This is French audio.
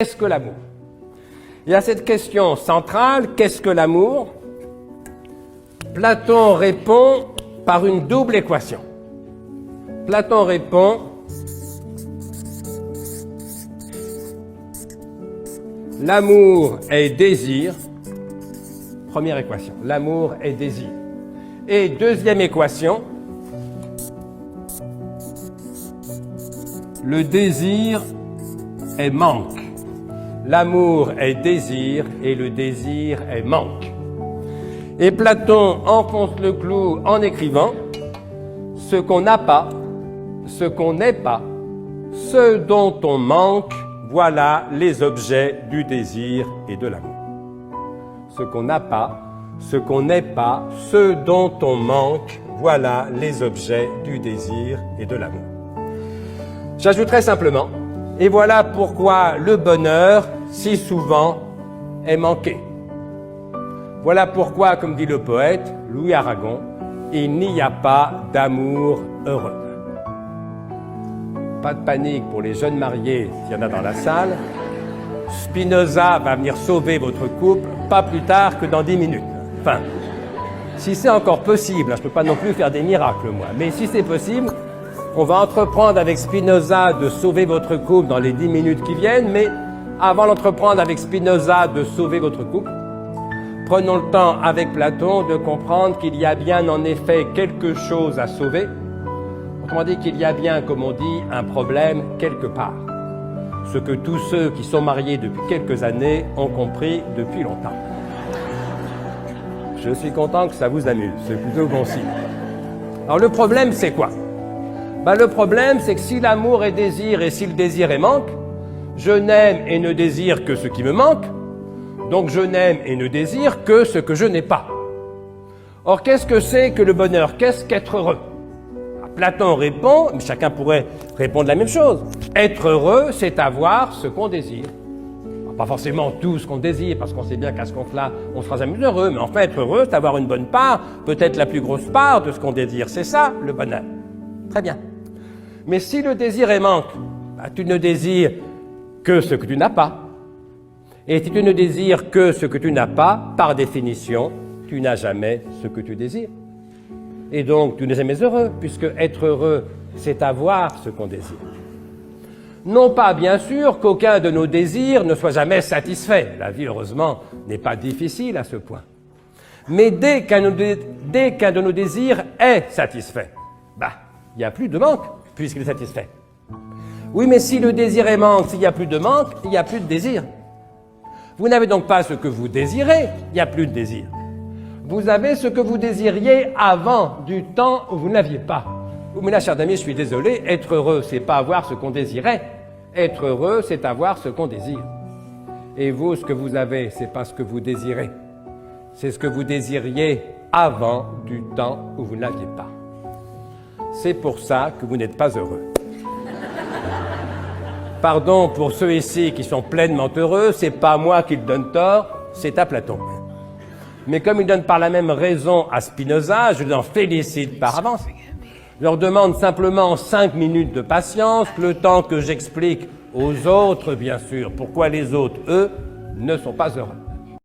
Qu'est-ce que l'amour? Il y a cette question centrale, qu'est-ce que l'amour? Platon répond par une double équation. Platon répond: l'amour est désir. Première équation, l'amour est désir. Et deuxième équation, le désir est manque. L'amour est désir et le désir est manque. Et Platon enfonce le clou en écrivant: ce qu'on n'a pas, ce qu'on n'est pas, ce dont on manque, voilà les objets du désir et de l'amour. Ce qu'on n'a pas, ce qu'on n'est pas, ce dont on manque, voilà les objets du désir et de l'amour. J'ajouterai simplement: et voilà pourquoi le bonheur, si souvent, est manqué. Voilà pourquoi, comme dit le poète Louis Aragon, il n'y a pas d'amour heureux. Pas de panique pour les jeunes mariés, s'il y en a dans la salle. Spinoza va venir sauver votre couple pas plus tard que dans 10 minutes. Enfin, si c'est encore possible, je ne peux pas non plus faire des miracles, moi, mais si c'est possible, on va entreprendre avec Spinoza de sauver votre couple dans les 10 minutes qui viennent, mais avant d'entreprendre avec Spinoza de sauver votre couple, prenons le temps avec Platon de comprendre qu'il y a bien en effet quelque chose à sauver. Autrement dit, qu'il y a bien, comme on dit, un problème quelque part. Ce que tous ceux qui sont mariés depuis quelques années ont compris depuis longtemps. Je suis content que ça vous amuse, c'est plutôt bon signe. Alors le problème, c'est quoi? Le problème, c'est que si l'amour est désir et si le désir est manque, je n'aime et ne désire que ce qui me manque, donc je n'aime et ne désire que ce que je n'ai pas. Or, qu'est-ce que c'est que le bonheur? Qu'est-ce qu'être heureux? Platon répond, mais chacun pourrait répondre la même chose. Être heureux, c'est avoir ce qu'on désire. Alors, pas forcément tout ce qu'on désire, parce qu'on sait bien qu'à ce compte-là, on sera jamais heureux, mais enfin, être heureux, c'est avoir une bonne part, peut-être la plus grosse part de ce qu'on désire. C'est ça, le bonheur. Très bien. Mais si le désir est manque, tu ne désires que ce que tu n'as pas. Et si tu ne désires que ce que tu n'as pas, par définition, tu n'as jamais ce que tu désires. Et donc, tu n'es jamais heureux, puisque être heureux, c'est avoir ce qu'on désire. Non pas, bien sûr, qu'aucun de nos désirs ne soit jamais satisfait. La vie, heureusement, n'est pas difficile à ce point. Mais dès qu'un de nos désirs est satisfait, il n'y a plus de manque, puisqu'il est satisfait. Oui, mais si le désir est manque, s'il n'y a plus de manque, il n'y a plus de désir. Vous n'avez donc pas ce que vous désirez, il n'y a plus de désir. Vous avez ce que vous désiriez avant du temps où vous ne l'aviez pas. Mais là, chers amis, je suis désolé, être heureux, c'est pas avoir ce qu'on désirait. Être heureux, c'est avoir ce qu'on désire. Et vous, ce que vous avez, c'est pas ce que vous désirez. C'est ce que vous désiriez avant du temps où vous ne l'aviez pas. C'est pour ça que vous n'êtes pas heureux. Pardon pour ceux ici qui sont pleinement heureux, c'est pas moi qui le donne tort, c'est à Platon. Mais comme il donne par la même raison à Spinoza, je l'en félicite par avance. Je leur demande simplement 5 minutes de patience, le temps que j'explique aux autres, bien sûr, pourquoi les autres, eux, ne sont pas heureux.